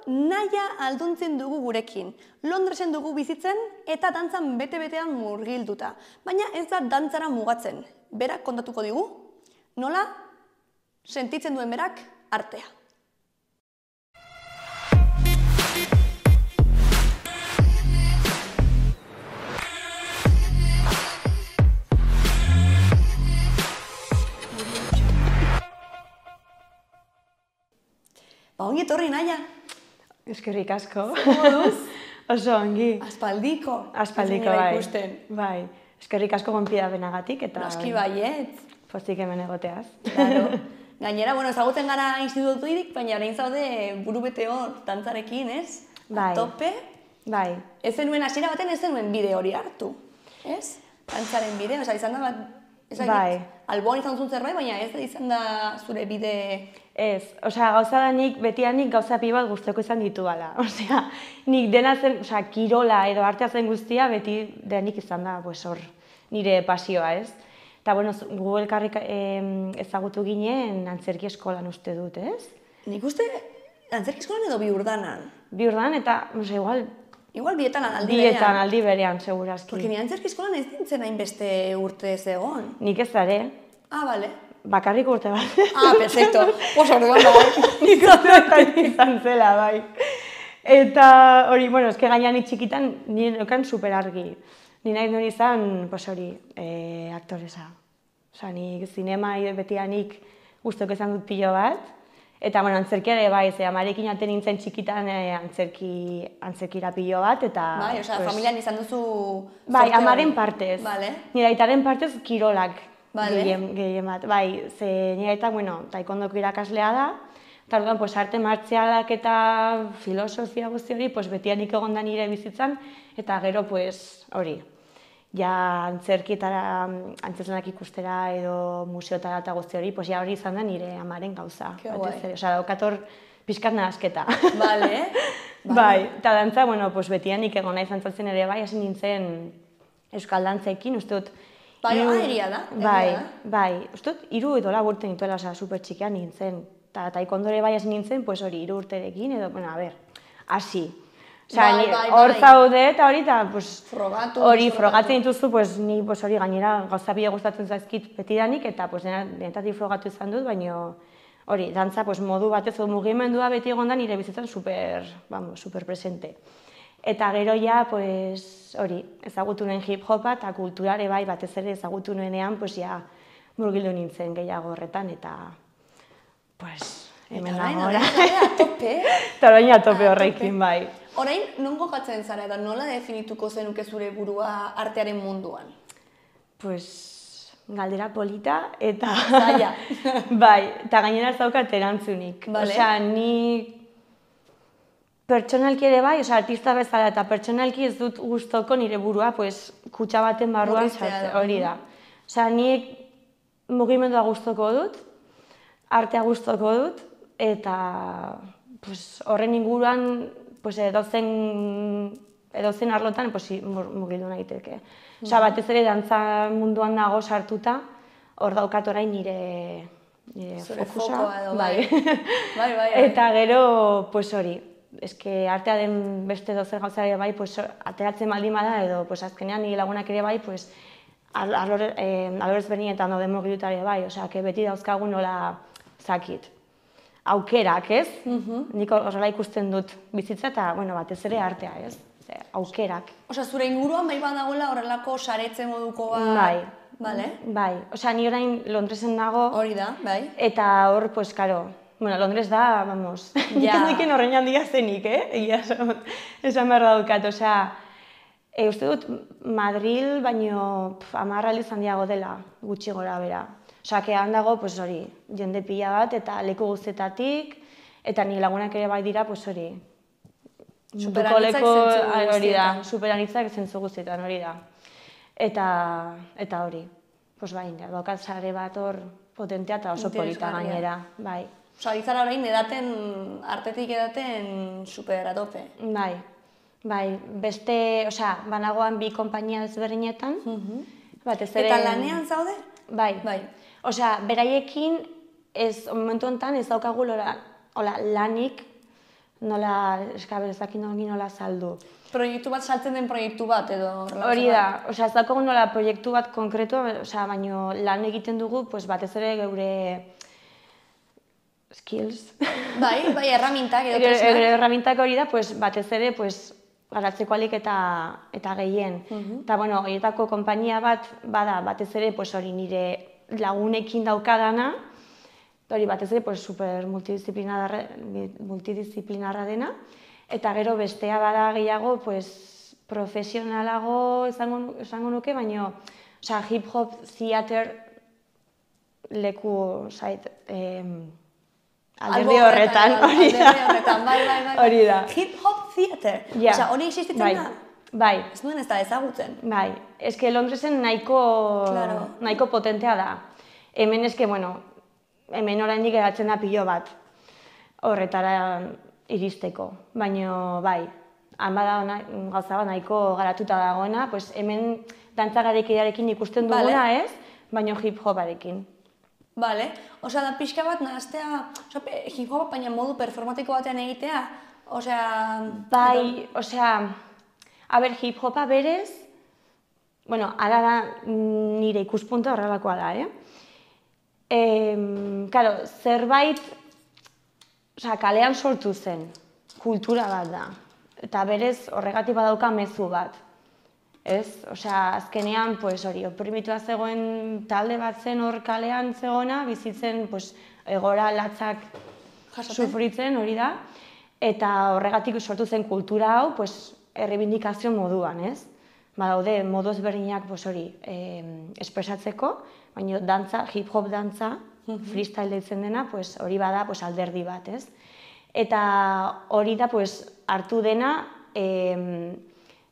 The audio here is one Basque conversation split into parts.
nahia alduntzen dugu gurekin. Londresen dugu bizitzen eta dantzan bete-betean murgilduta. Baina ez da dantzara mugatzen. Berak kontatuko digu, nola sentitzen duen berak artea. Ongi etorri, Naia. Eskerrik asko. Moduz? Oso ongi. Aspaldiko. Aspaldiko, bai. Bai. Eskerrik asko gonbida benagatik eta... Noski baietz. Pozik hemen egoteaz. Claro. Gainera, ezagutzen gara institutuirik, baina orain zaude burubete hor dantzarekin, ez? Bai. Tope. Bai. Ez zenuen hasiera baten ez zenuen bide hori hartu, ez? Dantzaren bide, izan da bat... Bai. Alboan izan zuen zerbait, baina ez da izan da zure bide... Ez, gauza da betianik gauza pi bat guztoko izan ditudala. Nik dena zen, kirola edo artea zen guztia beti denik izan da, hor, nire pasioa, ez? Eta, gu elkarrik ezagutu ginen antzerki eskolan uste dut, ez? Nik uste antzerki eskolan edo Biurdanan? Biurdan eta, Igual bietan aldi berean. Bietan aldi berean, segurazki. Porque ni antzerki eskolan ez dintzen hainbeste urte ez egon. Nik ez dare. Ah, bale. Bakarrik urte bat. Ah, perfecto. Orduan da, bai. Nik urteetan izan zela, bai. Eta hori, eske gaina nik txikitan nire neukan super argi. Ni nahi duen izan, aktoresa. Nik zinema betianik guztoko izan dut pilo bat. Eta, antzerkia ere bai, amarekin aten nintzen txikitan antzerkira pilo bat, eta... Bai, familian izan duzu... Bai, amaren partez. Bale. Nire aitaren partez kirolak gehien bat. Bai, ze nire aita, taekondoko irakaslea da, eta orduan, arte martzialak eta filosofia guzti hori, betianik egon da nire bizitzan, eta gero, hori. Ja antzerkietara, antzertzenak ikustera edo museotara eta guzti hori, hori izan da nire amaren gauza. Ke guai. Daukator pixkat nahasketa. Bale. Bai, eta dantza, betianik egon nahi zantzatzen ere bai, hasi nintzen euskal dantzekin, uste dut... Bai, egia da. Bai, uste dut 3 edo 4 urte nituela, super txikian nintzen. Eta taekondore bai hasi nintzen, hori 3 urterekin edo, hasi. Hor zaude eta hori, hori frogatzen dituzu, ni hori gainera gauza pila gustatzen zaizkit betidanik, eta denetatik frogatu izan dut, baina hori, dantza modu batez edo mugimendua beti egon da nire bizitzan super presente. Eta gero ja, hori, ezagutu nuen hip-hopa eta kulturare bai batez ere ezagutu nuenean, murgildu nintzen gehiago horretan, eta hemen nago ora. Eta orain atope horrekin, bai. Orain, non gokatzen zara eta nola definituko zenuke zure burua artearen munduan? Galdera polita eta... Zaila. Bai, eta gainera ez daukat erantzunik. Ni pertsonalki ere bai, artista bezala eta pertsonalki ez dut gustoko nire burua kutxa baten barruan sartzen, hori da. Nik mugimendua gustoko dut, artea gustoko dut, eta horren inguruan edozen arlotan mugildu nahiteke. Batez ere dantza munduan nago sartuta, hor daukat orain nire fokusa. Bai. Eta gero, hori, eske artea den beste dozer gauzare bai, ateratzen baldin bada edo azkenean nire lagunak ere bai, alorez berdinetan daude mugilutare bai, beti dauzkagun nola zakit. Aukerak, ez? Nik horrela ikusten dut bizitza eta, batez ere artea, ez? Aukerak. Zure inguruan bai badagoela horrelako saretze moduko bat? Bai. Bale? Bai. Ni orain Londresen nago. Hori da, bai. Eta hor, karo, Londres da, nik horrein handia zenik, esan behar daukat, uste dut Madril baino 10 aldiz handiago dela gutxi gora bera. Han dago, hori, jende pila bat eta leku guztetatik, eta nire lagunak ere bai dira, hori. Superanitzak zentzu guztietan. Hori da, superanitzak zentzu guztietan, hori da. Eta hori, daukat sare bat hor potentea eta oso polita gainera, bai. Izara orain artetik edaten super atope. Bai, beste, banagoan 2 konpainia ezberdinetan. Eta lanean zaude? Bai. Beraiekin, momentu honetan ez daukagu lanik nola, ezakit nola saldu. Proiektu bat saltzen den proiektu bat edo... Hori da, osea, ez dago nola proiektu bat konkretua, osea, baina lan egiten dugu, pues batez ere geure skills. Bai, erramintak edo tresnak. Geure erramintak hori da, pues batez ere, pues garatzeko alik eta gehien. Eta, bueno, horietako konpainia bat, bada, batez ere, pues hori nire lagunekin daukadana, hori batez ere, pues super multidisciplinarra dena, eta gero bestea bada gehiago, pues profesionalago esango nuke, baina, osea, hip-hop theater leku zait, alderdi horretan, hori da. Hip-hop theater, osea, hori existitzen da? Bai. Ez nuen ez da ezagutzen. Bai, eske Londresen nahiko potentea da. Hemen eske, bueno, hemen oraindik geratzen da pilo bat horretara iristeko. Baina, bai, han bada gauza bat nahiko garatuta dagoena, pues hemen dantza garaikidearekin ikusten duguna ez, baina hip-hoparekin. Bale, osea, da pixka bat nahaztea, hip-hopa baina modu performatiko batean egitea, osea... Bai, osea, a ber, hip-hopa berez, bueno, ala da nire ikuspuntua horrelakoa da, Karo, zerbait, osea, kalean sortu zen, kultura bat da, eta berez horregatik badauka mezu bat. Ez? Osea, azkenean, pues hori, oprimitua zegoen talde bat zen hor kalean zegoena, bizitzen, pues, egora latzak sufritzen, hori da, eta horregatik sortu zen kultura hau, pues, errebindikazio moduan, ez? Badaude, modu ezberdinak, pues hori, espresatzeko, baina dantza, hip-hop dantza, freestyle deitzen dena, pues hori bada, pues alderdi bat, ez? Eta hori da, pues, hartu dena,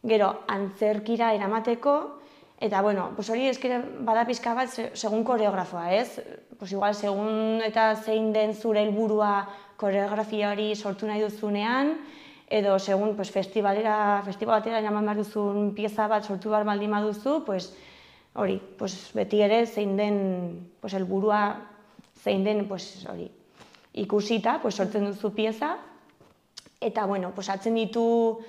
gero, antzerkira eramateko, eta, bueno, pues hori eskera bada pixka bat segun koreografoa, ez? Pues igual, segun eta zein den zure helburua koreografia hori sortu nahi duzunean, edo segun pues, festivalatera eraman behar duzun pieza bat sortu behar baldin baduzu, pues hori, pues beti ere zein den pues helburua, zein den pues hori, ikusita, pues sortzen duzu pieza, eta bueno, pues hartzen ditu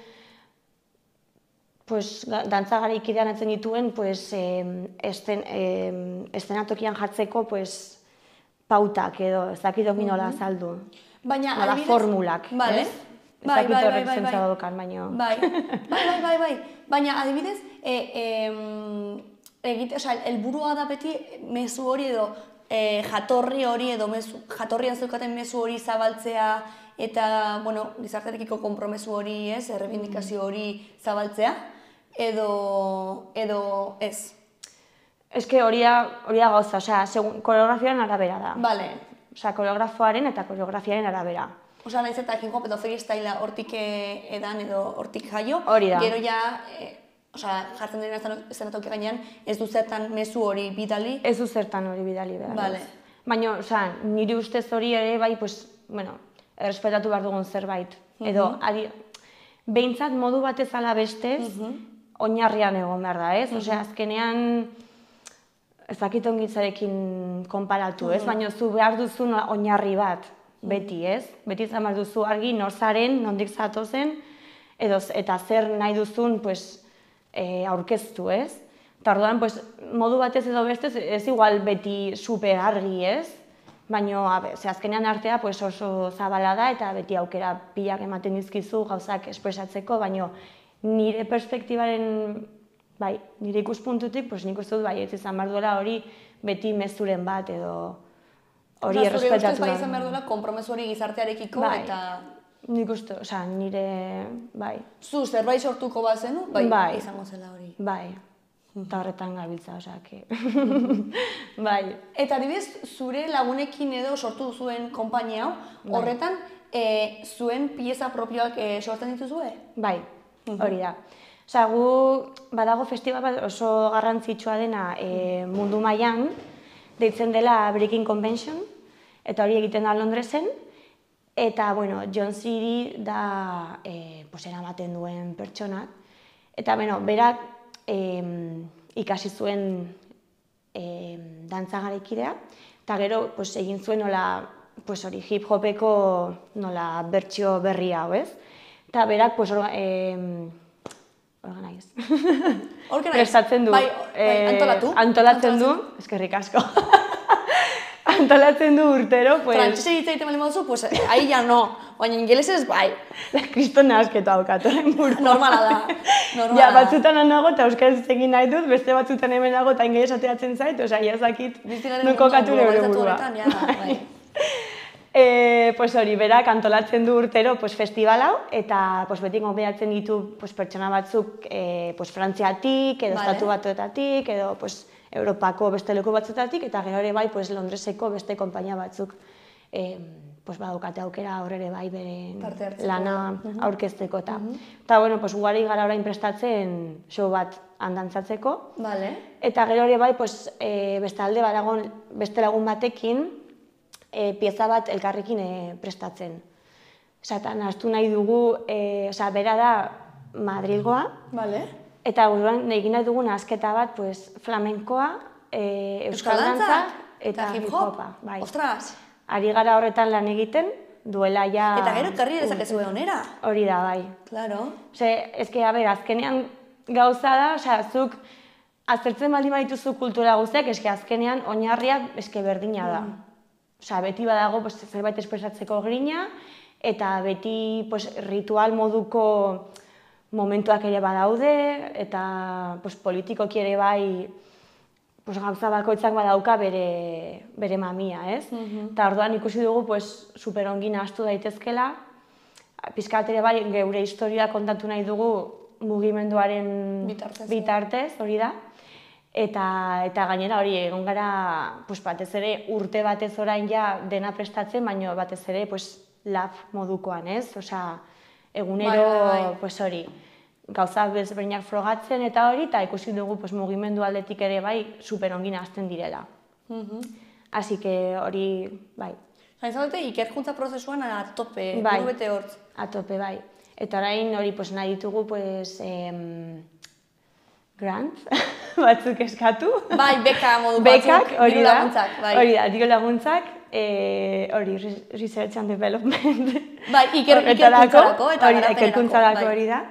pues dantza garaikidean hartzen dituen pues eszenatokian jartzeko pues pautak edo ez dakit nola azaldu. Baina adibidez, formulak, vale. Ez? Ez dakit horrek zentza daukan, baina... Bai. Baina, adibidez, helburua da beti mezu hori edo jatorri hori edo jatorrian zeukaten mezu hori zabaltzea eta, bueno, gizartearekiko konpromesu hori, ez, errebindikazio hori zabaltzea, edo ez. Ez que hori da gauza, osea, koreografiaren arabera da. Bale. Osea, koreografoaren eta koreografiaren arabera. Osea, nahiz eta hip-hop edo freestylea hortik edan edo hortik jaio, gero ja, jartzen dena eszenatoki gainean, ez du zertan mezu hori bidali? Ez du zertan hori bidali behar. Bale. Baina, osea, niri ustez hori ere bai, pues, bueno, errespetatu behar dugun zerbait. Edo, behintzat modu batez ala bestez, oinarrian egon behar da, ez? Osea, azkenean, ez dakit ongitzarekin konparatu, ez? Baina zu behar duzun oinarri bat, beti, ez? Beti izan behar duzu argi norzaren, nondik zatozen, eta zer nahi duzun aurkeztu, ez? Eta orduan, modu batez edo bestez, ez igual beti super argi, ez? Baina, azkenean artea oso zabala da eta beti aukera pilak ematen dizkizu gauzak espresatzeko, baina nire perspektibaren, bai, nire ikuspuntutik, nik uste dut, bai, ez izan behar duela hori beti mezuren bat edo hori errespetatu. Zure ustez bai izan behar duela konpromesu hori gizartearekiko eta... Nik uste, osea, nire, bai. Zu, zerbait sortuko bat zenu, bai, izango zela hori. Bai, eta horretan gabiltza, osea, bai. Eta adibidez, zure lagunekin edo sortu zuen konpainia hau, horretan, zuen pieza propioak sortzen dituzue? Bai, hori da. Osea, gu badago festival bat oso garrantzitsua dena mundu mailan, deitzen dela Breaking Convention, eta hori egiten da Londresen, eta, bueno, John City da eramaten duen pertsonak, eta, berak ikasi zuen dantza garaikidea, eta gero egin zuen nola pues hori hip-hopeko nola bertsio berri hau, ez? Eta berak, pues, prestatzen du. Antolatzen du, eskerrik asko. Antolatzen du urtero, pues... Frantxese egiten bali moduzu, pues, ahi ya no. Baina ingelesez, bai. Kriston nahazketo haukatoren buru. Normala da. Ja, batzutan nago eta euskaraz egin nahi dut, beste batzutan hemen nago eta ingeles ateratzen zait, oza, jazakit nuko katu neure burua. Pues hori, berak antolatzen du urtero festival hau, eta beti gonbidatzen ditu pertsona batzuk Frantziatik, edo Estatu Batuetatik, edo Europako beste leku batzuetatik, eta gero ere bai Londreseko beste konpainia batzuk badaukate aukera hor ere bai beren lana aurkezteko eta. Eta, bueno, ugari gara orain prestatzen show bat handantzatzeko. Eta gero ere bai beste lagun batekin pieza bat elkarrekin prestatzen. Eta nahaztu nahi dugu, bera da Madrilgoa. Eta egin nahi dugu nahazketa bat flamenkoa, euskal dantza eta hip-hopa. Ostras! Ari gara horretan lan egiten, duela ja... Eta gero karri dezakezu onera. Hori da, bai. Claro. Azkenean gauza da, zuk aztertzen baldin badituzu kultura guztiak, azkenean oinarria berdina da. Beti badago zerbait espresatzeko grina, eta beti ritual moduko momentuak ere badaude, eta politikoki ere bai gauza bakoitzak badauka bere mamia, ez? Eta orduan ikusi dugu super ongi nahaztu daitezkela, pixkat ere bai geure historia kontatu nahi dugu mugimenduaren bitartez, hori da. Eta gainera hori egon gara batez ere urte batez orain ja dena prestatzen, baina batez ere lab modukoan, ez? Egunero hori gauza bezberdinak frogatzen eta hori, eta ikusi dugu mugimendu aldetik ere bai super ongi nahazten direla. Así que hori, bai. Zaudete ikerkuntza prozesuan a tope, buru bete hortz. A tope, bai. Eta orain hori nahi ditugu grants batzuk eskatu. Bai, beka modu batzuk, diru laguntzak. Hori da, diru laguntzak, hori, research and development. Bai, ikerkuntzarako eta ikerkuntzarako hori da.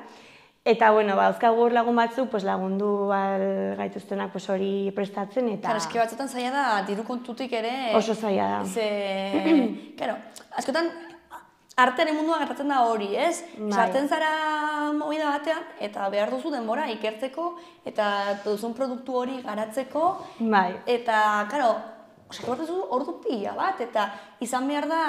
Eta, bueno, dauzkagu hor lagun batzuk, lagundu gaituztenak hori prestatzen, eta... Eske batzutan zaila da, diru kontutik ere... Oso zaila da. Karo, askotan, artearen mundua gertatzen da hori, ez? Sartzen zara movida batean, eta behar duzu denbora ikertzeko, eta duzun produktu hori garatzeko, eta, karo, osatu bat duzu ordu pila bat, eta izan behar da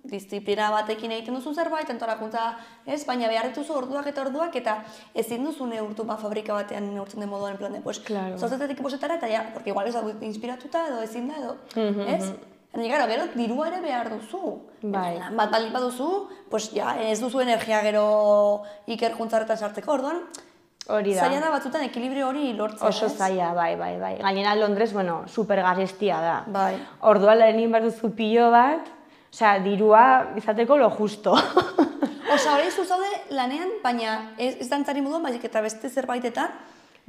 disiplina batekin egiten duzu zerbait, antolakuntza, ez? Baina behar dituzu orduak, eta ezin duzu neurtu fabrika batean neurtzen den moduan, en plan de, zortzetetik bosetara, eta ja, porque igual ez dago inspiratuta, edo ezin da, edo, ez? Gero, dirua ere behar duzu. Bat baldin baduzu, ez duzu energia gero ikerkuntzarretan sartzeko, orduan, zaila da batzutan ekilibrio hori lortzea, ez? Oso zaila, bai. Gainera Londres, super garestia da. Orduan lehenin behar duzu pilo bat, dirua izateko lo justo. Hori zuzaude lanean, baina ez dantzari moduan, baizik eta beste zerbaitetan.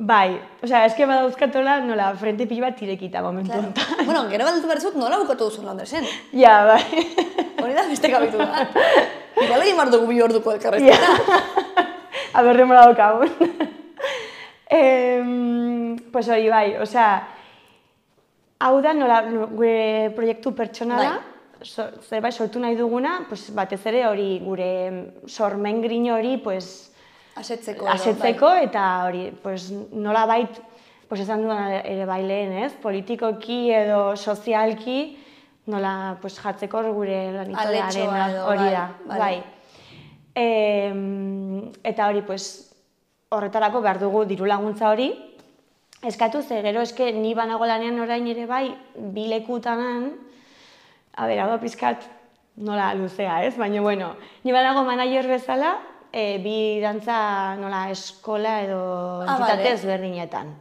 Bai, eske badauzkatola nola frente pilo bat irekita momentu honetan. Bueno, gero baldutu behar zut, nola bukatu duzun Londresen? Ja, bai. Hori da beste kabitu da. Igual egin behar dugu 2 orduko elkarrezketa. A ber, remola daukagun. Pues hori bai, hau da nola gure proiektu pertsonala, zerbait sortu nahi duguna, batez ere hori gure sormen grino hori asetzeko eta hori nola bait esan dudan ere bai lehen, ez? Politikoki edo sozialki nola jatzeko gure lanitorearen hori da. Bai. Eta hori horretarako behar dugu diru laguntza hori. Eskatu ze gero eske ni banago lanean orain ere bai bi lekutanan, hau da pizkat nola luzea, ez? Baina, bueno, ni banago manager bezala, bi dantza nola eskola edo entitate ezberdinetan.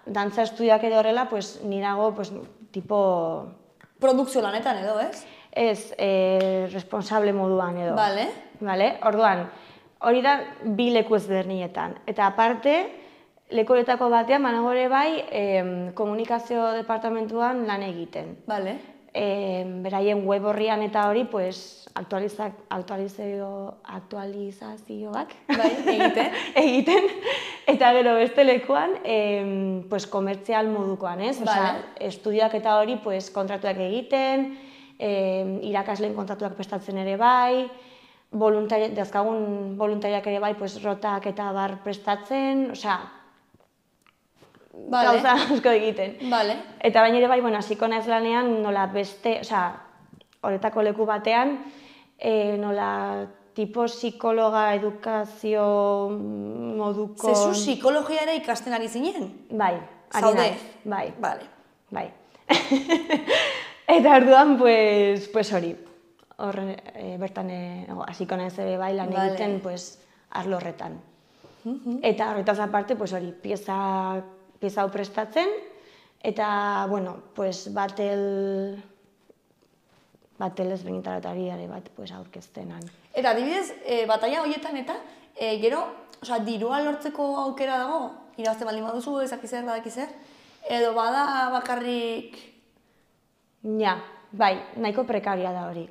Dantza estudioak edo horrela, ni nago, tipo... Produkzio lanetan edo, ez? Ez, responsable moduan edo. Bale. Orduan, hori da bi leku ezberdinetan. Eta aparte, leku horietako batean, banago ere bai, komunikazio departamentuan lan egiten. Bale. beraien web horrian eta hori, pues, aktualizazioak egiten, eta gero beste lekuan, pues, komertzial modukoan, ez? Osea, estudioak eta hori, pues, kontratuak egiten, irakasleen kontratuak prestatzen ere bai, dazkagun voluntariak ere bai, pues, rotak eta bar prestatzen, osea, gauza asko egiten. Eta baina ere bai, hasiko naiz lanean, nola beste, osea, horretako leku batean, nola tipo psikologa edukazio moduko... Zezu psikologia ere ikasten ari zinen? Bai, ari naiz, bai. Bai. Eta orduan, pues hori, bertan hasiko naiz ere bai lan egiten, pues, arlo horretan. Eta horretaz aparte, pues hori, pieza hau prestatzen, eta, bueno, pues, batel ezberdinetaratari ere bat, pues, aurkeztenan. Eta, adibidez, bataila horietan eta, gero, osea, dirua lortzeko aukera dago, irabazte baldin baduzu, ezakizer, badakizer, edo bada bakarrik... Ja, bai, nahiko prekaria da hori.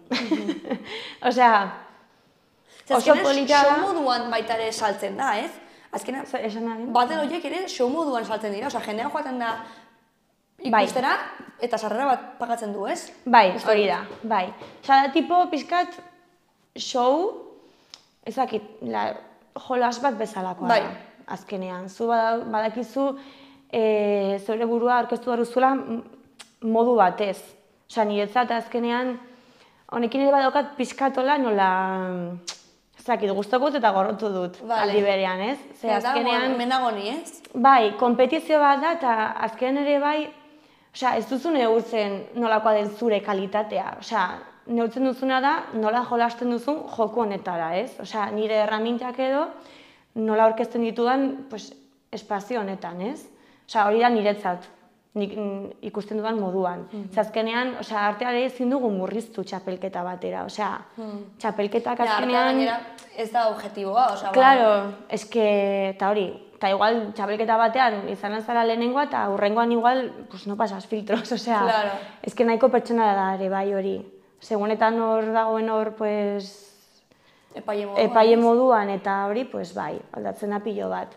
Osea, oso polita da... Show moduan baita ere saltzen da, ez? Azkenean, batel horiek ere show moduan saltzen dira, osea, jendean joaten da ikustera, eta sarrera bat pagatzen du, ez? Bai, hori da, bai. Osea, da tipo, pixkat, show, ezakit, jolas bat bezalakoa da, azkenean. Zu badakizu, zure burua aurkeztu behar modu batez. Osea, niretzat azkenean, honekin ere badaukat pixkatola nola, ezakit, guztoko dut eta gorrotu dut, aldi berean, ez? Eta menagoni, ez? Bai, kompetizio bat da, eta azkenean ere bai, osea, ez duzu neurtzen nolakoa den zure kalitatea. Osea, neurtzen duzuna da nola jolasten duzun joko honetara, ez? Osea, nire erramintak edo nola aurkezten ditudan, pues, espazio honetan, ez? Osea, hori da niretzat, nik ikusten dudan moduan. Azkenean, osea, arteare ezin dugu murriztu txapelketa batera, osea, txapelketak azkenean... Artea ez da objetiboa, osea... Claro, eske, eta hori, eta igual txapelketa batean izan azara lehenengoa, eta hurrengoan igual, pues no pasas filtros, osea, eske nahiko pertsona da ere bai hori. Segunetan hor dagoen hor, pues... Epaile moduan, eta hori, pues bai, aldatzen da pilo bat.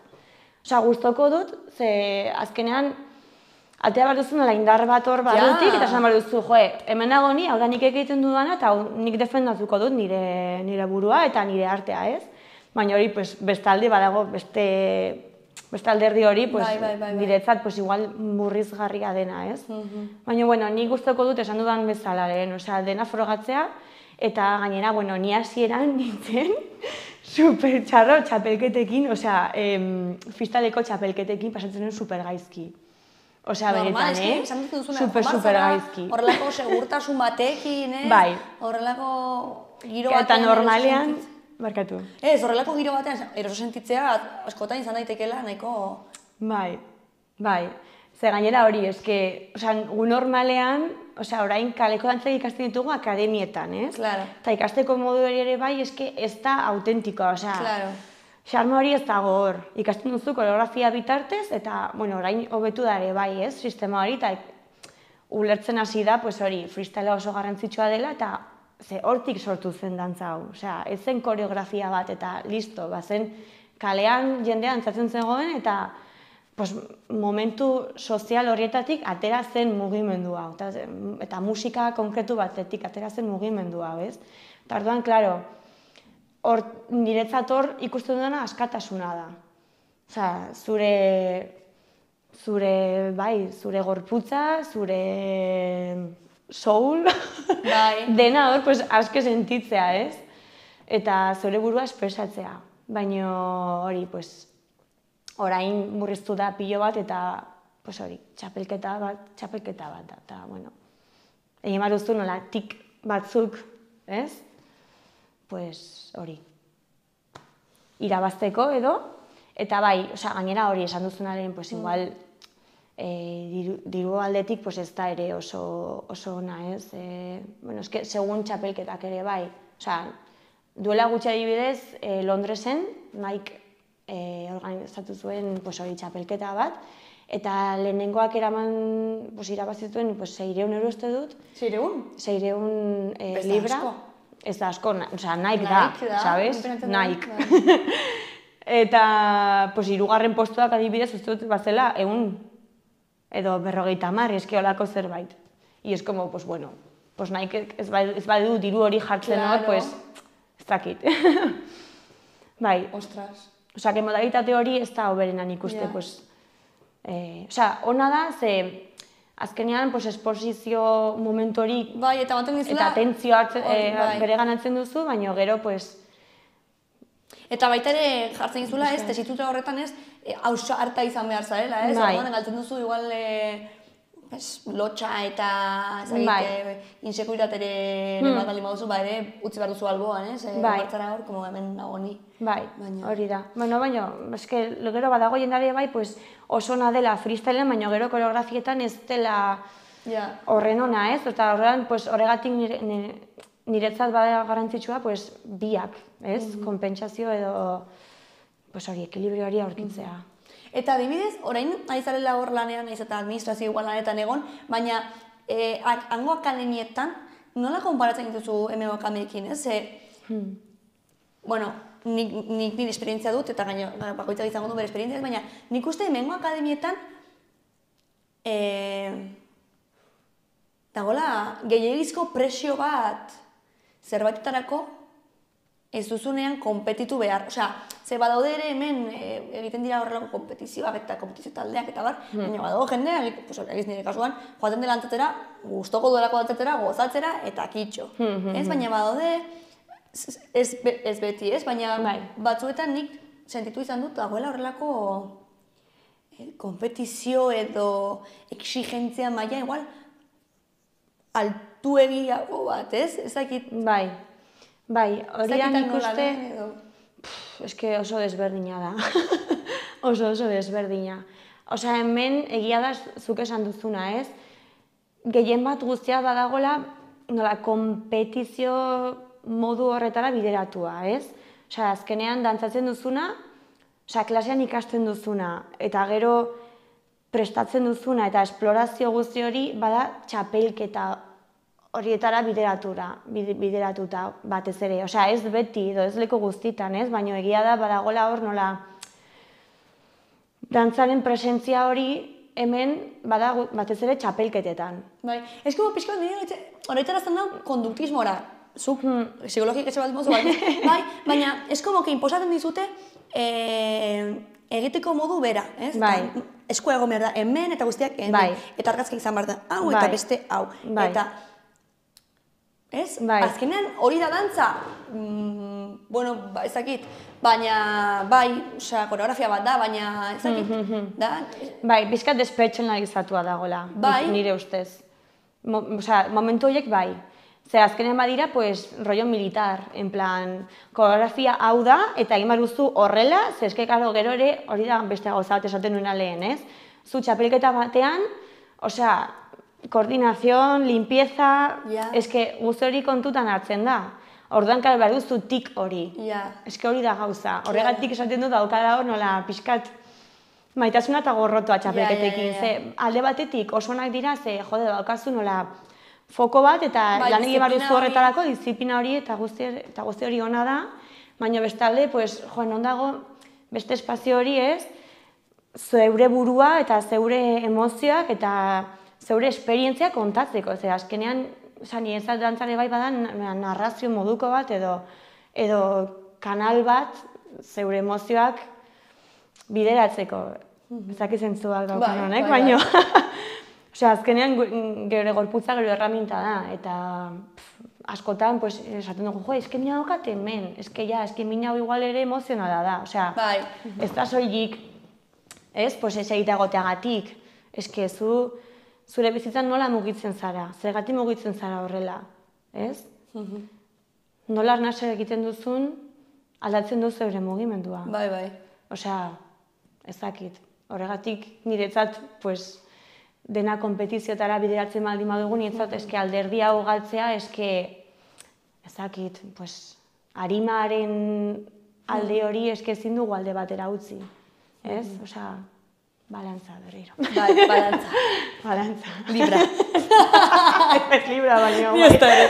Osea, gustoko dut, ze azkenean, atea behar duzu nola indar bat hor barrutik, eta esan behar duzu, hemen nago ni, hau da nik egiten dudana, eta nik defendatuko dut nire burua eta nire artea, ez? Baina hori, bestalde badago, beste alderdi hori, niretzat, igual murrizgarria dena, ez? Baina, bueno, nik gustoko dut esan dudan bezala lehen, osea, dena frogatzea, eta gainera, bueno, ni hasieran nintzen, super txarro txapelketekin, osea, fistaleko txapelketekin pasatzen super gaizki. Osea, benetan, super gaizki. Horrelako segurtasun batekin, Bai. Horrelako giro batean... Eta normalean, barkatu. Ez, horrelako giro batean eroso sentitzea askotan izan daitekeela nahiko... Bai. Ze gainera hori, eske, osea, gu normalean, osea, orain kaleko dantzak ikasten ditugu akademietan, ez? Claro. Eta ikasteko modu ere bai, eske, ez da autentikoa, osea... Claro. Xarma hori ez dago hor, ikasten duzu koreografia bitartez, eta, bueno, orain hobetu da ere bai, ez, sistema hori, eta ulertzen hasi da, pues hori, freestylea oso garrantzitsua dela, eta ze hortik sortu zen dantza hau, osea, ez zen koreografia bat, eta listo, bazen kalean jendea dantzatzen zegoen, eta pues, momentu sozial horietatik atera zen mugimendu hau, eta musika konkretu batetik atera zen mugimendu hau, ez? Eta orduan, klaro, niretzat hor ikusten dena askatasuna da. Osea, zure gorputza, zure soul, dena hor aske sentitzea, ez? Eta zure burua espresatzea. Baina hori, orain murriztu da pilo bat, eta hori, txapelketa bat da. Eta, bueno, egin behar duzu nola tik batzuk, ez? Hori, irabazteko edo, eta bai, gainera hori esan duzunaren, igual, diru aldetik ez da ere oso ona, ez? Bueno, eske, segun txapelketak ere bai, duela gutxi adibidez, Londresen, Nike organizatu zuen hori txapelketa bat, eta lehenengoak eraman, irabazituen 600 euro uste dut. 600? 600 libra. Ez da asko, Nike da, sabes? Nike. Eta, hirugarren postuak adibidez, uste dut, bazela, 100 edo 50, eske olako zerbait. I es como, bueno, Nike ez badu diru hori jartzen hor, ez dakit. Bai. Ostras. Osea, que modalitate hori ez da hoberenan ikuste, osea, ona da, ze azkenean, esposizio momentu hori eta atentzioa bereganatzen duzu, baina gero, Eta baita ere jartzen dizula, tesitutra horretan ausarta izan behar zarela, orduan galtzen duzu igual lotxa eta insekuritateren bat baldin baduzu, ere utzi behar duzu alboan, hartzara hor, como hemen nago ni. Bai, hori da. Baina, eske, gero badago jendari bai, oso ona dela freestylean, baina gero koreografietan ez dela horren ona, ez? Eta horrean, horregatik niretzat bada garrantzitsua, biak, ez? Konpentsazio edo, hori, ekilibrio hori aurkitzea. Eta adibidez, orain ari zarela hor lanean, naiz eta administrazio igual lanetan egon, baina hango akademietan nola konparatzen dituzu hemengo akademiekin, ez? Bueno, nik nire esperientzia dut, eta gaino bakoitzak izango du bere esperientzia, baina nik uste hemengo akademietan dagoela gehiagizko presio bat zerbaitetarako ez duzunean konpetitu behar. Osea, ze badaude ere hemen egiten dira horrelako konpetizioak eta konpetizio taldeak eta bar, baina badago jendea, egiz nire kasuan, joaten dela antzatera, gustoko duelako antzatera, gozatzera eta kitxo. Ez, baina badaude, ez beti, ez, baina batzuetan nik sentitu izan dut dagoela horrelako konpetizio edo exigentzia maila igual altuegiago bat, ez? Ez dakit. Bai, hori da nik uste, eske oso desberdina da, oso desberdina. Osea, hemen egia da zuk esan duzuna, ez? Gehien bat guztia badagola, nola, konpetizio modu horretara bideratua, ez? Osea, azkenean dantzatzen duzuna, osea, klasean ikasten duzuna, eta gero prestatzen duzuna, eta esplorazio guzti hori bada txapelketa horietara bideratuta batez ere. Osea, ez beti edo ez leku guztitan, ez? Baina egia da badagola hor nola dantzaren presentzia hori hemen bada batez ere txapelketetan. Bai, ez como pixka nire horretarazten da konduktismora. Zuk psikologik etxe bat mozu bat. Bai, baina ez como que imposatzen dizute egiteko modu bera, ez? Bai. Eskua egon behar da hemen eta guztiak hemen. Eta argazka izan behar da hau eta beste hau. Eta ez? Azkenean hori da dantza, bueno, ezakit, baina, koreografia bat da, baina ezakit, da? Bai, bizkat despertsonalizatua dagoela, nire ustez. Osea, momentu horiek bai. Zer, azkenean badira, rollo militar, en plan, koreografia hau da, eta egin behar duzu horrela, zer eske, gero ere, hori da beste gauza bat esaten nuena lehen, ez? Zu txapelketa batean, osea, koordinazion, limpieza, eske guzti hori kontutan hartzen da. Orduan kare behar duzu tik hori. Eske hori da gauza. Horregatik esaten dut daukala hor nola pixkat maitasuna eta gorrotoa txapelketekin. Ze alde batetik oso onak dira, ze jode daukazu nola foko bat eta lan egin behar duzu horretarako, disiplina hori eta guzti hori ona da. Baina bestalde, non dago beste espazio hori ez, zeure burua eta zeure emozioak eta zeure esperientzia kontatzeko, ze azkenean, nire ez dantzare bai badan narrazio moduko bat edo kanal bat zeure emozioak bideratzeko. Ezak izentzuak daukan honek, baina azkenean gero gorputza gero erraminta da, eta askotan esaten dugu, eske mina daukat hemen, eske mina hau igual ere emozionala da, ez da soilik, ez egiteagoteagatik, eske zure bizitzan nola mugitzen zara, zergatik mugitzen zara horrela, ez? Nola arnasa egiten duzun, aldatzen duzu zeure mugimendua. Bai. Osea, ezakit, horregatik niretzat, dena konpetiziotara bideratzen baldin badugu, niretzat, eske alderdi hau galtzea, eske, ezakit, arimaren alde hori eske ezin dugu alde batera utzi, ez? Osea, Balantza berriro. Bai, balantza. Balantza. Libra. Ez libra baino. Ni ez da ere.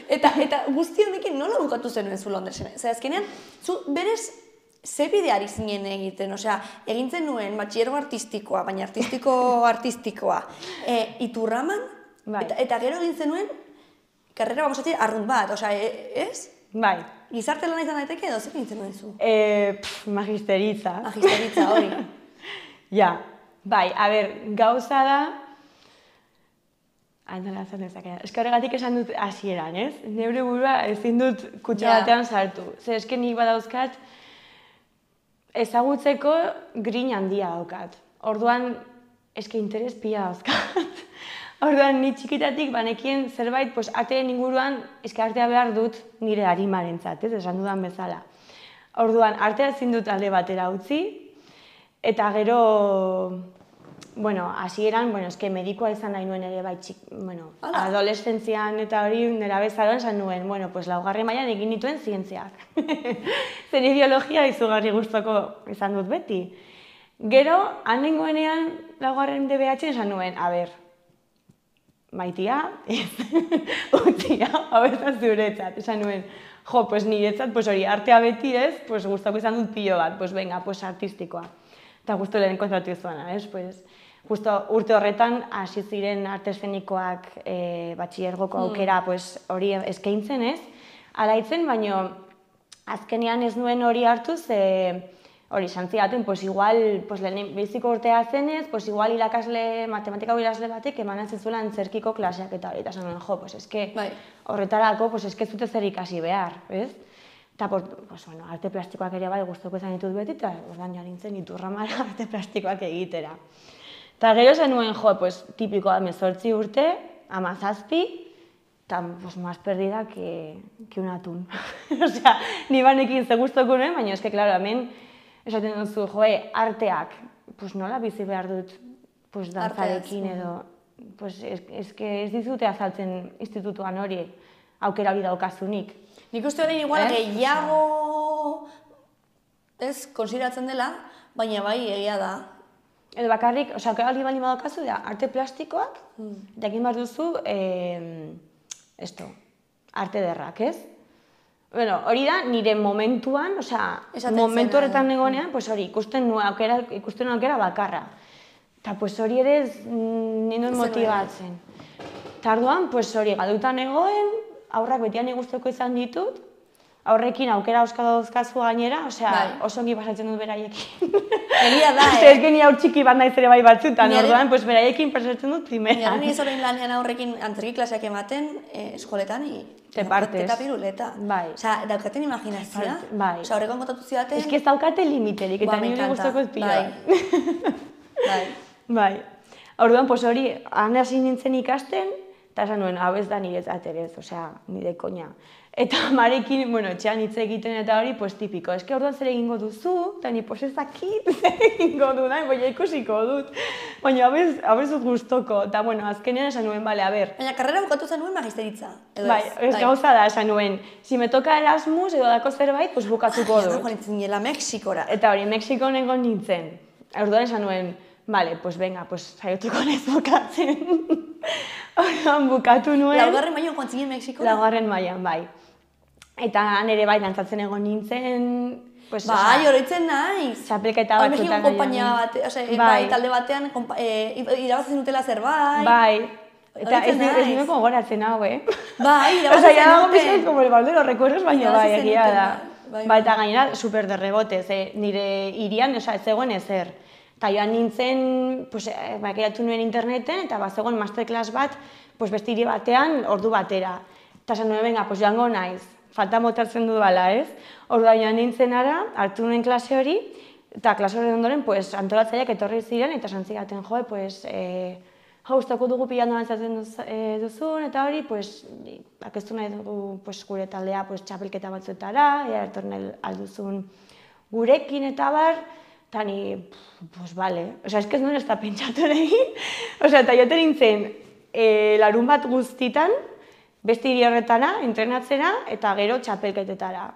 Eta guzti honekin nola bukatu zenuen zu Londresen? Zer, azkenean, zu berez ze bide ari zinen egiten, osea, egintzen nuen batxillergo artistikoa, baina artistikoa, Iturraman, eta gero egin zenuen, karrera, vamos a decir, arrunt bat, osea, ez? Bai. Gizarte lana izan daiteke edo zer egin zenuen zu? Magisteritza. Magisteritza, hori. Ja, bai, a ber, gauza da, nola esan dezake, eske horregatik esan dut hasieran, ez? Neure burua ezin dut kutxa batean sartu. Zer, eske nik badauzkat, ezagutzeko grin handia daukat. Orduan, eske interes pila dauzkat. Orduan, ni txikitatik banekien zerbait, artearen inguruan, eske artea behar dut nire arimarentzat, ez? Esan dudan bezala. Orduan, artea ezin dut alde batera utzi, eta gero, hasieran, eske medikoa izan nahi nuen ere bai adolescentzian eta hori nerabezaroan esan nuen, laugarren mailan egin dituen zientziak. Zer biologia izugarri gustoko izan dut beti. Gero, han nengoenean laugarren DBH esan nuen, a ber, Maitia, utzia, hau ez da zuretzat, esan nuen, niretzat, hori, artea beti ez, gustoko izan dut pilo bat, venga, artistikoa. Eta justu lehen kontratu zuena, ez, justo urte horretan hasi ziren arte eszenikoak batxillergoko aukera hori eskaintzen, ez, alaitzen, baino azkenean ez nuen hori hartuz, hori, xantziaten, igual, lehen biziko urtea zenez, igual matematikako irakasle batek emanatzen zuela antzerkiko klaseak eta hori, eta esan nuen, eske horretarako, eske zute zer ikasi behar, ez? Eta, arte plastikoak ere bai guztoko izan ditut beti, eta ordan joan nintzen Iturramara arte plastikoak egitera. Eta gero esan nuen, tipikoa 18 urte, 17, eta más perdida que un atún. Osea, ni banekin ze guztoko nuen, baina eske, klaro, hemen esaten duzu, arteak, nola bizi behar dut dantzarekin edo, eske ez dizute azaltzen institutuan hori, aukera hori daukazunik. Nik uste horrein igual gehiago ez konsideratzen dela, baina bai egia da. Edo bakarrik, aukera hori bali badaukazu da, arte plastikoak, jakin behar duzu, arte derrak, ez? Hori da, nire momentuan, momentu horretan negonean, hori, ikusten nuen aukera bakarra. Eta hori ere ninduen motibatzen. Eta arduan, hori, galdutan egoen, aurrak betian guztoko izan ditut, aurrekin aukera dauzkazu gainera, oso ongi pasatzen dut beraiekin. Egia da, Ez geni aur txiki bat naiz ere bai batzutan, orduan, beraiekin pasatzen dut primeran. Nire zorein lanean aurrekin antzerki klaseak ematen eskoletan, te partes. Eta piruleta. Bai. Daukaten imaginazioa. Bai. Horrekoan kontatu zidaten. Ez ez daukate limiterik, eta nire guztoko ez pila. Bai. Orduan, hori, han hasi nintzen ikasten, eta esan nuen, hau ez da niretzat ere ez, nire koina. Eta marekin, etxean hitz egiten eta hori, tipiko. Eske orduan zer egingo duzu, eta ni ez dakit zer egingo du, baina ikusiko dut. Baina hau ez dut guztoko. Eta, azkenean esan nuen, bale, a ber. Baina karrera bukatu zen nuen magisteritza. Bai, ez gauza da, esan nuen, si me toka Erasmus edo dako zerbait, bukatuko dut. Joan nintzen nila Mexikora. Eta hori, Mexikon egon nintzen. Orduan esan nuen, bale, venga, saiotuko nez bukatzen. Orduan bukatu nuen. Laugarren mailan joan zinen Mexikora? Laugarren mailan, bai. Eta nire bai dantzatzen egon nintzen... Bai, horretzen naiz. Txapelketa batzutan. Mexikon konpainia bat, talde batean, irabazen dutela zerbait. Bai. Eta ez nuen gogoratzen hau, Bai, irabazen ya dago pixet como el balde los recuerdos, baina bai, egia da. Bai, eta gainera, super de rebote, nire irian, ez zegoen ezer. Eta joan nintzen, bakiratu nuen interneten, eta zegoen masterclass bat, beste hiri batean, ordu batera. Eta esan nuen, venga, joango naiz. Falta motatzen du bala, ez? Orduan joan nintzen ara, hartu nuen klase hori, eta klase hori ondoren, antolatzaileak etorri ziren, eta santzigaten, gustoko dugu pila nola entzatzen duzun, eta hori, akeztu nahi dugu gure taldea txapelketa batzuetara, etorren alduzun gurekin eta bar, eta ni, bale, ez que ez nuen ez da pentsatu egin, eta joten nintzen, larun bat guztitan, beste hiri horretara, entrenatzera, eta gero txapelketetara.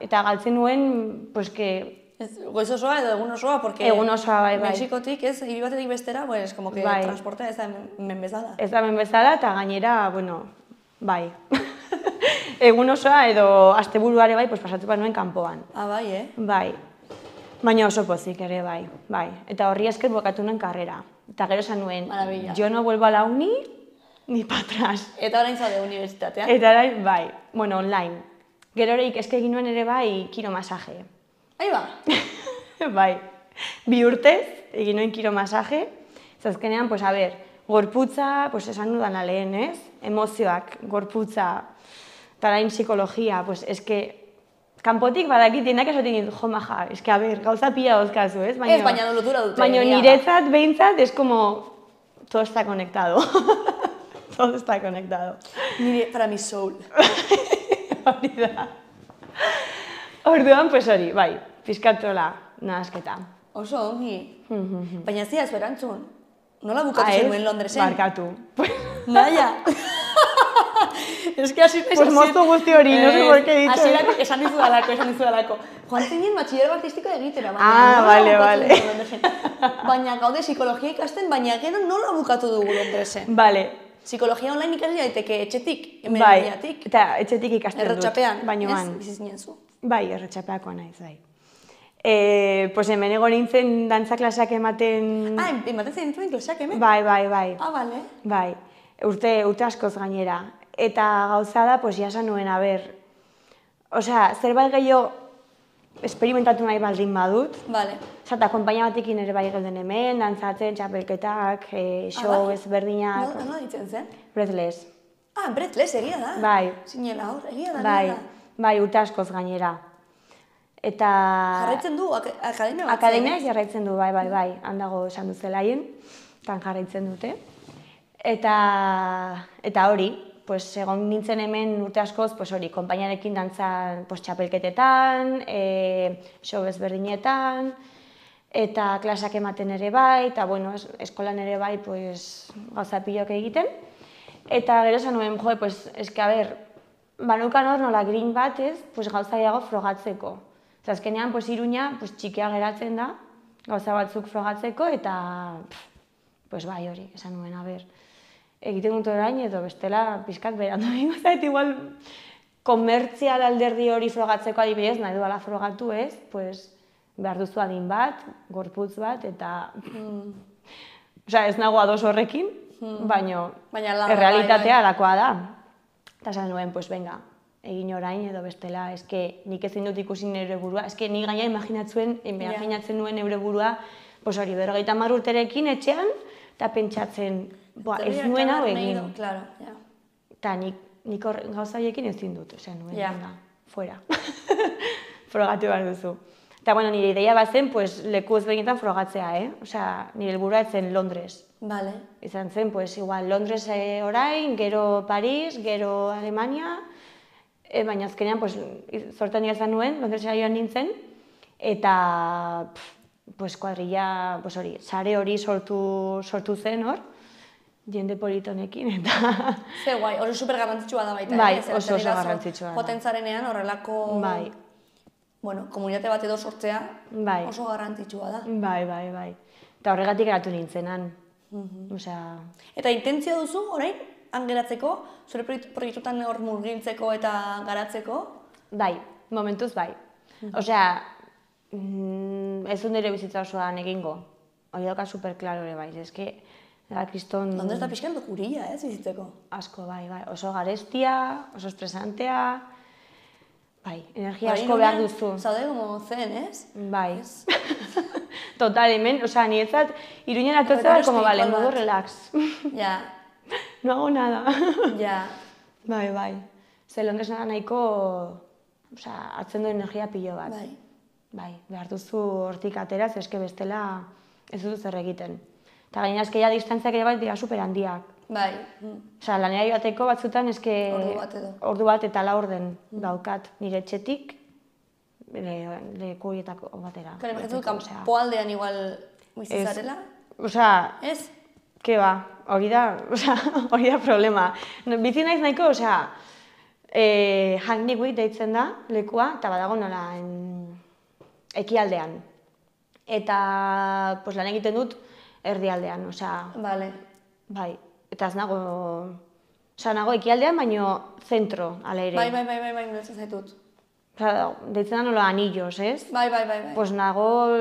Eta galtzen nuen, Goiz osoa edo egun osoa, porque Egun osoa, bai. Mexikotik, ez, hiri batetik bestera, pues, como que transportea ez da hemen bezala. Ez da hemen bezala, eta gainera, bueno, bai. Egun osoa edo asteburuare bai, pues pasatu nuen kanpoan. Bai, Bai. Baina oso pozik ere, bai. Eta horri esker bukatu nuen karrera. Eta gero esan nuen, yo no vuelvo a la uni, ni para atrás. Eta orain zaude unibertsitatean? Eta orain, bai, bueno, online. Gero ere eske egin nuen ere bai, kiromasaje. Ahí ba. Bai, 2 urtez egin nuen kiromasaje. Zazkenean, pues, a ver, gorputza, pues, esan dudana lehen, ez? Emozioak, gorputza, eta orain psikologia, pues, eske, kanpotik badakit dienak esaten dut, jo, maja, eske, a ver, gauza pila dauzkazu, ez? Ez, baina lotura dute. Baina niretzat, behintzat, es como, todo está conectado. Todo está conectado. Para mi soul. Hori da. Orduan, pues hori, bai, pizkatola nahasketa. Oso ongi. Baina ez diazu erantzun. Nola bukatu zenuen Londresen? Barkatu. Naia. Es que así... Pues moztu guzti hori, no sé por qué he dicho. Así esan dizudalako. Joan zinen batxillergo artistikoa egitera. Vale. Baina gaude psikologia ikasten, baina gero nola bukatu dugu Londresen? Vale. Psikologia online ikasi daiteke etxetik, hemen Bai, bilatik. eta etxetik ikasten dut. Erretxapean, Bainoan. ez? Biziz zu. Bai, erretxapeakoa naiz, bai. Pues hemen ego nintzen dantza klaseak ematen... Ematen zen nintzen klaseak hemen? Bai. Bale. Bai, urte askoz gainera. Eta gauza da, pues jasan nuen, a ber... Osea, zerbait gehiago esperimentatu nahi baldin badut. Bale. Zata, konpaina batekin ere bai gauden hemen, dantzatzen, txapelketak, show ezberdinak... Nola ditzen zen? Breathless. Breathless, egia da. Bai. Zinela hor, egia da. Bai, urte askoz gainera. Eta... Jarraitzen du, akademia bat? Akademiak jarraitzen du, bai. Handago esan duzelaien, tan jarraitzen dute. Eta hori, pues, egon nintzen hemen urte askoz, pues, hori, konpainarekin dantzan, pues, txapelketetan, show ezberdinetan, eta klasak ematen ere bai, eta, bueno, eskolan ere bai, pues, gauza pilok egiten. Eta gero esan nuen, jo, pues, eske, a ber, banukan hor nola green bat, ez, pues, gauza gehiago frogatzeko. Azkenean, pues, Iruña, pues, txikia geratzen da, gauza batzuk frogatzeko, eta, pues, bai hori, esan nuen, a ber, egiten dut orain edo bestela pizkat berandu egingo zait, igual komertzial alderdi hori frogatzeko adibidez, nahi duela frogatu ez, pues, behar duzu adin bat, gorputz bat, eta... Osea, ez nago ados horrekin, baina errealitatea alakoa da. Eta esan nuen, pues, venga, egin orain edo bestela, eske nik ezin dut ikusi nire burua, eske ni gaina imaginatzen nuen nire burua, pues hori, 50 urterekin etxean, eta pentsatzen, ez nuen hau egin. Eta nik gauza horiekin ezin dut, esan nuen, venga, fuera. Frogatu behar duzu. Eta, bueno, nire ideia bazen, pues, leku ezberdinetan frogatzea, Osea, nire helburua ez zen Londres. Vale. Izan zen, pues, igual, Londres orain, gero Paris, gero Alemania, baina azkenean, pues, zortan izan nuen, Londresera joan nintzen, eta, pues, kuadrilla, pues, hori, sare hori sortu zen hor, jende politonekin, eta... Ze guai, hori super garrantzitsua da baita. Bai, oso garrantzitsua da. Joten zarenean horrelako... Bai. Bueno, komunitate bat edo sortzea oso garrantzitsua da. Bai. Eta horregatik eratu nintzenan. Eta intentzio duzu, orain, angeratzeko, zure proiektutan hor murgiltzeko eta garatzeko? Bai, momentuz bai. Osea, ez dut nire bizitza osoan egingo. Hori dauka superklaro ere bai, eske, kriston... Donde ez da pixkan dokurilla, bizitzeko? Asko, bai. Oso garestia, oso estresantea... Bai, energia asko behar duzu. Zaude como zen, ez? Bai. Total, hemen, osea, niretzat, Iruñan atotzea, como, vale, modo relax. Ja. No hago nada. Ja. Bai. Ze Londres nara nahiko, osea, atzen du energia pilo bat. Bai, behar duzu hortik ateraz, eske bestela ez dut zer egiten. Eta gaina eskeia distantziak ere bat dira super handiak. Bai. Osea, lanera joateko batzutan eske... Ordu bat eta 4 orden daukat nire etxetik lekuietako batera. Kare, imaginetu kanpoaldean igual bizizarela? Osea... Ez? Ke ba, hori da problema. Bizi naiz nahiko, osea... Hackney Wick deitzen da lekua, eta badago nola ekialdean. Eta pues, lan egiten dut erdialdean, osea, Vale. bai, eta ez nago, osea, nago ekialdean, baino zentro, ala ere. Bai, ulertzen zaitut. Osea, deitzen da nola anillos, ez? Bai. Pues nago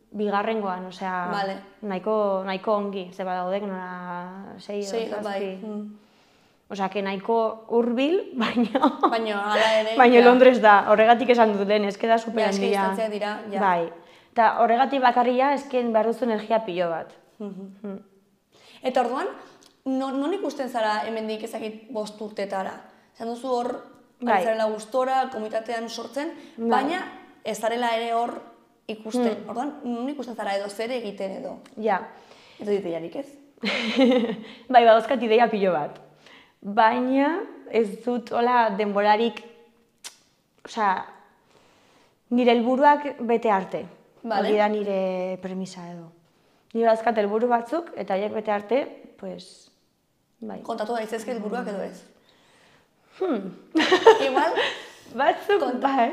bigarrengoan, osea, Vale. nahiko ongi, ze badaudek nola 6 edo 7. Bai. Osea, que nahiko hurbil, Baina, hala ere... baina Londres da, horregatik esan dut lehen, eske da super Ja, eske handia. distantziak dira, ja. Bai, eta horregatik bakarria esken behar duzu energia pilo bat. Eta orduan, non ikusten zara hemendik ezakit 5 urtetara? Esan duzu hor, Bai. zarela gustora, komitatean sortzen, baina ez zarela ere hor ikusten. Orduan, non ikusten zara edo zer egiten edo? Ja. Ez dut ideiarik ez? Bai, badozkat ideia pilo bat. Baina ez dut hola denborarik, osea, nire helburuak bete arte. Vale. Hori da nire premisa edo. Nire badozkat helburu batzuk eta haiek bete arte, pues, bai. Kontatu daitezke helburuak edo ez? Igual, Batzuk, bai.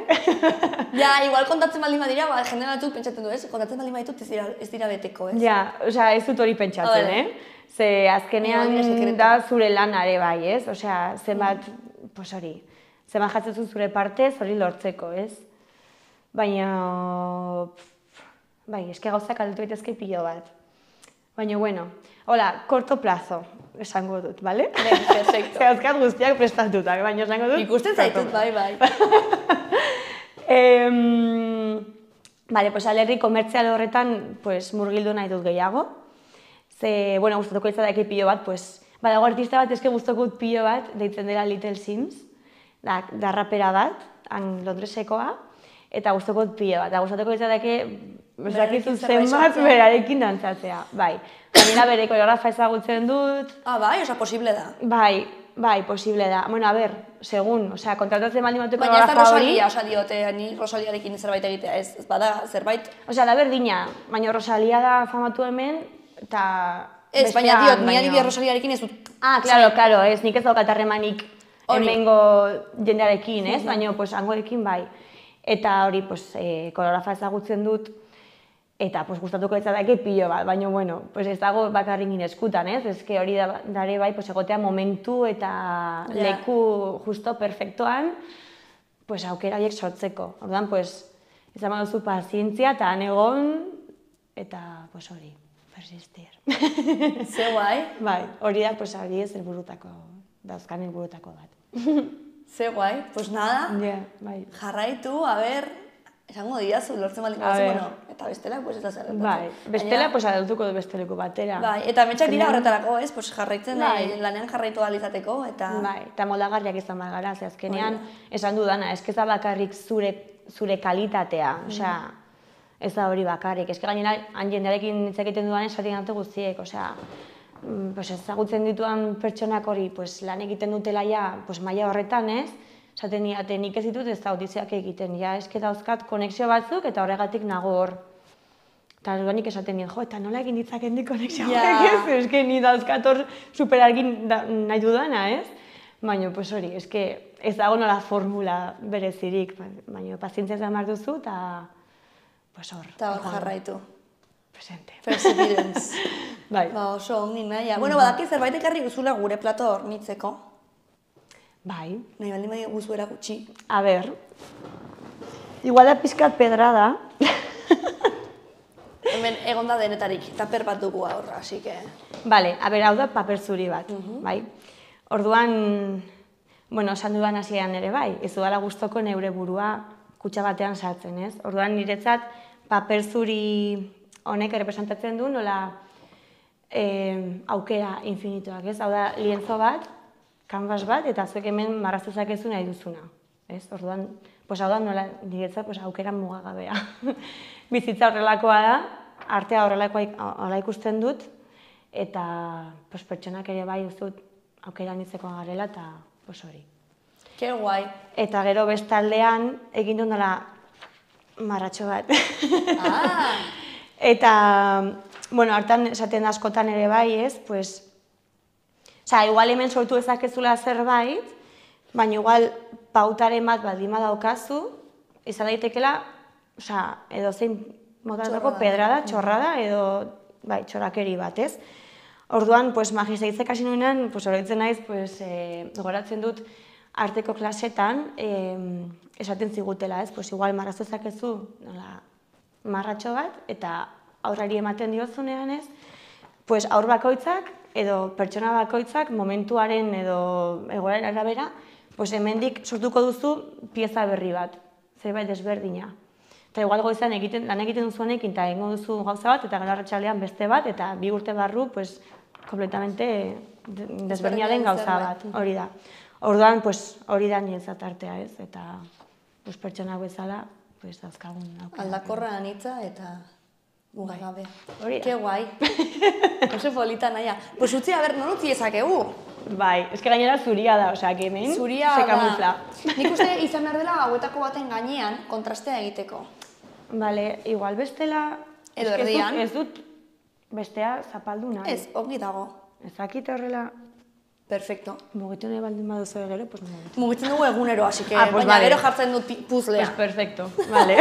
ja, igual kontatzen baldin badira, jende batzuk pentsatzen du, ez? Kontatzen baldin baditut ez dira beteko, ez? Ja, osea, ez dut hori pentsatzen, Vale. Ze azkenean Igual nire sekretua. da zure lana ere bai, ez? Osea, zenbat, pues hori, zenbat jatzezu zure partez hori lortzeko, ez? Baina, bai, eske gauzak aldetu daitezke pilo bat. Baina, bueno, hola, corto plazo, esango dut, bale? Perfecto. Zerazkat guztiak prestatutak, baina esango dut. Ikusten zaitut, bai. Vale, pues alerri komertzial horretan pues, murgildu nahi dut gehiago. Ze, bueno, gustatuko izateak pilo bat, pues, badago artista bat eske gustatuko pilo bat, deitzen dela Little Sims, da rapera bat, han Londresekoa, eta gustatuko pilo bat. Gustatuko izateak, ezakizu zenbat berarekin dantzatzea, bai. Gainera bere koreografa ezagutzen dut. Ah, bai, oza, posible da. Bai, posible da. Bueno, a ber, segun, osea, kontratatzen baldin batu Baina ez da koreografa hori. Rosalia, oza, diote, ni Rosaliarekin zerbait egitea, ez bada zerbait. Osea, da berdina, baina Rosalia da famatu hemen, eta... Ez, baina diot, ni adibidez Rosaliarekin ez dut. Ah, claro, ez, nik ez daukat harremanik Hori. hemengo jendearekin, ez? Baina, pues, hangoekin bai. Eta hori, pues, koreografa ezagutzen dut, eta, pues, gustatuko izateak pilo bat, baina, bueno, pues, ez dago bakarrik nire eskutan, ez? Ez que hori dare bai, pues, egotea momentu eta leku justo perfektoan, pues, aukera horiek sortzeko. Orduan, pues, izan baduzu pazientzia eta han egon, eta, pues, hori, persistir. Ze guai. Bai, hori da, pues, hori ez helburutako, dauzkan helburutako bat. Ze guai, pues nada, Ja, bai. jarraitu, a ber, esango diazu, lortzen baldin A baduzu, ber. bueno, eta bestela, pues ez da zer. Bai, bestela, pues, adaltuko du beste leku batera. Bai, eta ametsak dira horretarako, ez? Pues jarraitzen, Bai. lanean jarraitu ahal izateko, eta... Bai, eta moldagarriak izan behar gara, ze azkenean, esan dudana, ez da bakarrik zure kalitatea, osea, ez da hori bakarrik. Ez gainera, han jendearekin hitz egiten dudan esaten dute guztiek, osea, pues ezagutzen dituan pertsonak hori, pues lan egiten dutela ja, pues maila horretan, ez? Esaten diate, nik ez ditut ez da audizioak egiten, ja, eske dauzkat konexio batzuk eta horregatik nago hor. Eta nik esaten dien, jo, eta nola egin ditzaken di konexio horrek ez? Eske ni dauzkat hor superargin nahi dudana, ez? Baina, pues hori, eske ez dago nola formula berezirik, baina pazientzia izan behar duzu eta pues hor. Eta hor jarraitu. Presente. Perseverance. Bai. Ba, oso ongi nahi. Bueno, badaki zerbait ekarri guzula gure plato hornitzeko. Bai. Nahi baldin bai guzuera gutxi. A ber, igual da pizkat pedrada. Hemen egon da denetarik, taper bat dugu aurra, así que... Vale, a ber, hau da paper zuri bat, bai. Orduan, bueno, esan dudan hasieran ere bai, ez dudala gustoko neure burua kutxa batean sartzen, ez? Orduan niretzat paper zuri honek errepresentatzen du nola aukera infinituak, ez? Hau da, lienzo bat, kanbas bat, eta zuek hemen marraztu zakezu nahi duzuna, ez? Orduan, pues hau da nola niretzat pues, aukera mugagabea. Bizitza horrelakoa da, artea horrela ikusten dut, eta pues, pertsonak ere bai dut aukera nitzeko garela, eta pues, hori. Ke guai. Eta gero bestaldean egin dut nola marratxo bat. Ah! Eta, bueno, hartan esaten askotan ere bai, ez, pues, igual hemen sortu ezakezula zerbait, baina igual pautaren bat baldin badaukazu, izan daitekela edo zein motatako pedrada, txorrada, edo, bai, txorakeri bat, ez? Orduan, magisteritza ikasi nuenean, oroitzen naiz, gogoratzen dut, arteko klasetan, esaten zigutela, ez? Igual marrazu ezakezu, marratxo bat, eta aurrari ematen diozunean, ez? Aur bakoitzak, edo pertsona bakoitzak, momentuaren edo egoeraren arabera, hemendik sortuko duzu pieza berri bat, zerbait desberdina. Eta igual goizan lan egiten duzuanekin, eta egingo duzu gauza bat, eta gero arratsaldean beste bat, eta 2 urte barru, kompletamente desberdina den gauza bat, hori da. Orduan, hori da niretzat artea, ez? Eta pertsonak bezala, dauzkagun aukera. Aldakorra anitza eta mugagabea. Hori da. Ke guai. Oso polita naia. Utzi, non utzi ezakegu? Bai, eske gainera zuria da, que hemen se camufla. Nik uste izan behar dela gauetako baten gainean kontrastea egiteko. Bale, igual bestela... Edo erdian. Ez dut bestea zapaldu nahi. Ez, ongi dago. Ezakit horrela... Perfecto. Mugitu nahi baldin baduzu gero, mugitu. Mugitzen dugu egunero, así que baina gero jartzen dut puzlea. Perfecto, vale.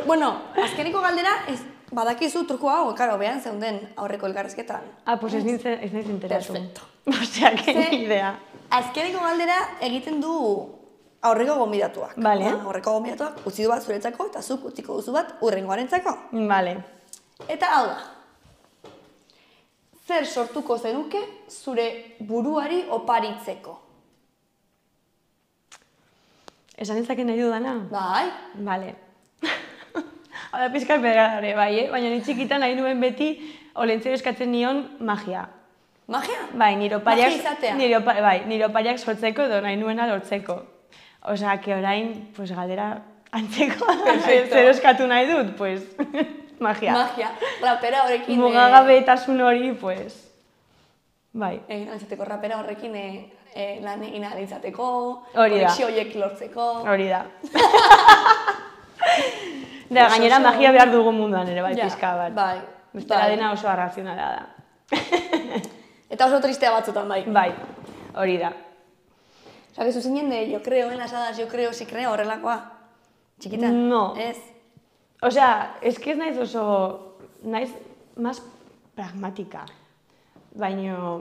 Bueno, azkeniko galdera, badakizu truko hau, karo, behan zeunden aurreko elkarrezketan. Ez naiz enteratu. Perfecto. Osea, que ni idea. Azkeniko galdera egiten du aurreko gonbidatuak. Vale. Aurreko gonbidatuak utzi du bat zuretzako, eta zuk utziko duzu bat hurrengoarentzako. Vale. Eta hau da. Zer sortuko zenuke zure buruari oparitzeko? Esan ezake nahi dudana? Bai. Vale. Hora pizkal pedradare, bai, baina ni txikitan nahi nuen beti olentzero eskatzen nion magia. Magia? Bai, magia izatea? Nire opariak sortzeko edo nahi nuena lortzeko. Osea, que orain, galdera antzeko, zer eskatu nahi dut, magia. Magia, rapera horrekin... Mugagabetasun hori, bai. Egin antzateko rapera horrekin lan egin izateko, hori da. konexio horiek lortzeko... Hori da. Gainera magia behar dugu munduan ere, bai, pizka bat. Bai. Bestela dena oso arrazionala da. Eta oso tristea batzutan, bai. Bai, hori da. Osa, que zuzinen de yo creo en las hadas, yo creo, si creo, horrelakoa. Txikita? No. Ez. Osea, ez naiz oso... Naiz más pragmática. Baina...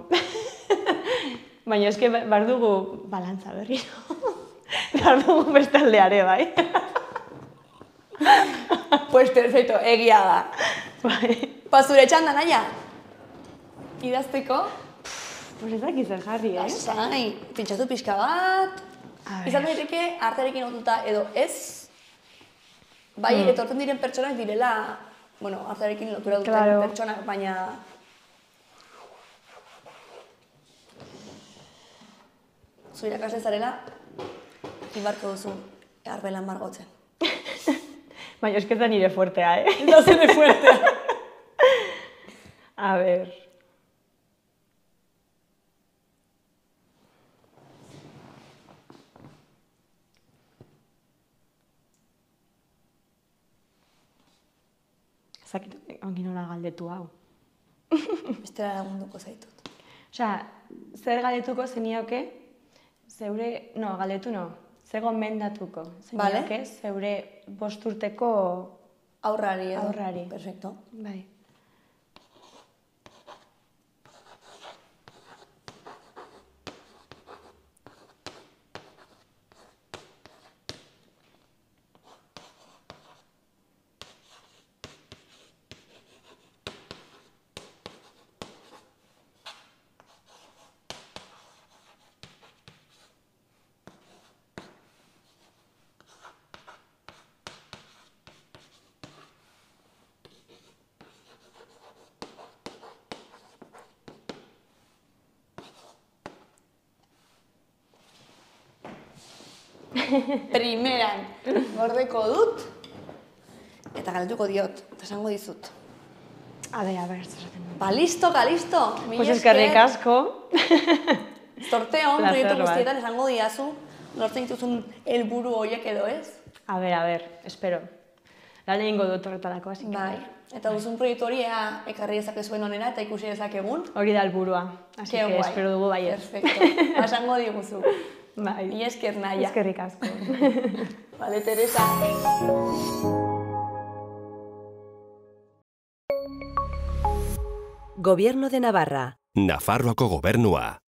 Baina eske behar dugu balantza berriro. Behar dugu bestaldeare, bai. Perfecto, egia da. Bai. Zure txanda, naia? Idazteko? Ez dakit zer jarri, Lasai, pintxatu pixka bat. Izan daiteke artearekin lotuta edo ez. Bai, etortzen diren pertsonak direla, artearekin lotura duten pertsonak, baina... Zu irakasle zarela, zibarko duzu arbelan margotzen. Baina ez da nire fuertea, Da zure fuertea. A ver... Zakit, ongi nola galdetu hau. Bestera lagunduko zaitut. Osea, zer galdetuko zenioke, galdetu no, zer gomendatuko zenioke, zeure 5 urteko aurrari edo. Aurrari. Perfecto. Bai. Primeran gordeko dut eta galdetuko diot, eta esango dizut. A ver, zerraten dut. Listo, listo. Pues eskerrik asko. Sorteo, proiektu guztietan esango diazu, lortzen dituzun helburu horiek edo ez? A ver, espero. Lan egingo dut horretarako, así que... Bai, eta duzun proiektu hori ekarri dezakezuen onera eta ikusi dezakegun. Hori da helburua, así que espero dugu baiet. Perfecto, esango diguzu. Bai. Mila esker, Naia. Eskerrik asko. Vale, Teresa. Gobierno de Navarra. Nafarroako gobernua.